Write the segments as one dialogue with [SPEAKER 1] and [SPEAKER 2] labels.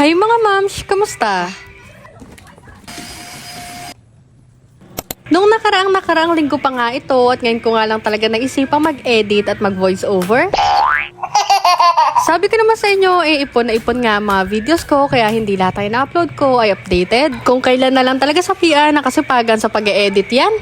[SPEAKER 1] Hi mga mams, kamusta? Nung nakaraang linggo pa nga ito at ngayon ko nga lang talaga naisipang mag-edit at mag-voice over. Sabi ko naman sa inyo, ipon na ipon nga mga videos ko kaya hindi lahat tayo na-upload ko ay updated. Kung kailan na lang talaga sapian na kasipagan sa pag-edit yan.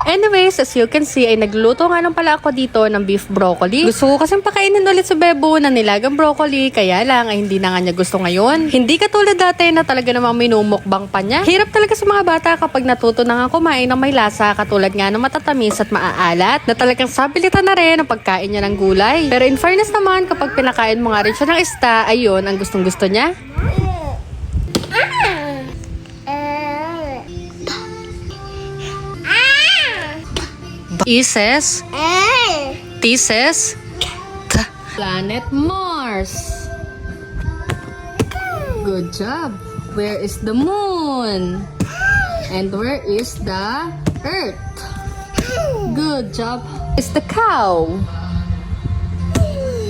[SPEAKER 1] Anyways, as you can see ay nagluluto nga lang pala ako dito ng beef broccoli. Gusto ko kasing pakainin ulit si Bebo na nilagang broccoli kaya lang ay hindi na nga niya gusto ngayon. Hindi katulad dati na talaga namang minumukbang pa niya. Hirap talaga sa mga bata kapag natuto na nga kumain ng may lasa katulad nga ng matatamis at maaalat na talagang sabilitan na rin ang pagkain niya ng gulay. Pero in fairness naman kapag pinakain mo nga rin siya ng ista, ayun ang gustong gusto niya. Ises, Thesis, Planet Mars. Good job. Where is the moon? And where is the Earth? Good job. Is the cow?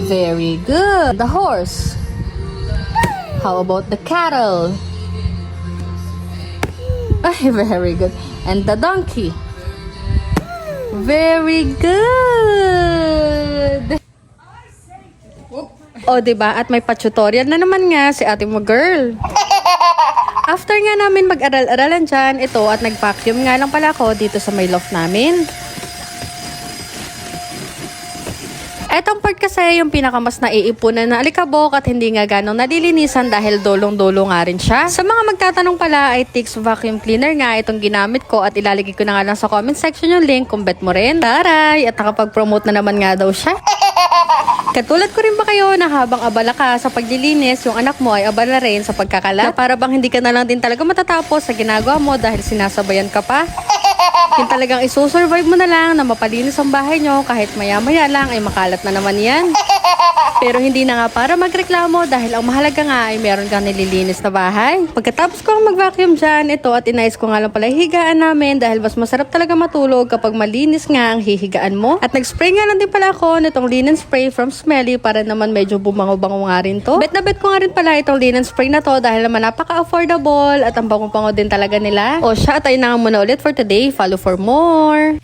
[SPEAKER 1] Very good. The horse. How about the cattle? Very good. And the donkey? Very good! O, diba? At may pa-tutorial na naman nga si ate mo girl. After nga namin mag-aral-aralan dyan, ito at nag-vacuum nga lang pala ako dito sa may loft namin. Etong part kasi yung pinakamas naiipunan na alikabok at hindi nga ganong nalilinisan dahil dolong-dolo nga rin siya. Sa mga magtatanong pala ay Tix vacuum cleaner nga itong ginamit ko at ilalagay ko na nga lang sa comment section yung link kung bet mo rin. Taray! At nakapag-promote na naman nga daw siya. Katulad ko rin ba kayo na habang abala ka sa paglilinis, yung anak mo ay abala rin sa pagkakalat? Na para bang hindi ka na lang din talaga matatapos sa ginagawa mo dahil sinasabayan ka pa? Yung talagang isusurvive mo na lang na mapalinis ang bahay nyo kahit maya-maya lang ay makalat na naman yan. Pero hindi na nga para magreklamo dahil ang mahalaga nga ay meron kang nililinis na bahay. Pagkatapos ko mag-vacuum dyan, ito at inayos ko nga lang pala higaan namin dahil mas masarap talaga matulog kapag malinis nga ang hihigaan mo. At nag-spray nga lang din pala ako nitong linen spray from Smelly para naman medyo bumango-bango nga rin to. Bet na bet ko nga rin pala itong linen spray na to dahil naman napaka-affordable at ang bango-bango din talaga nila. O siya, tayo na nga muna ulit for today. Follow for more.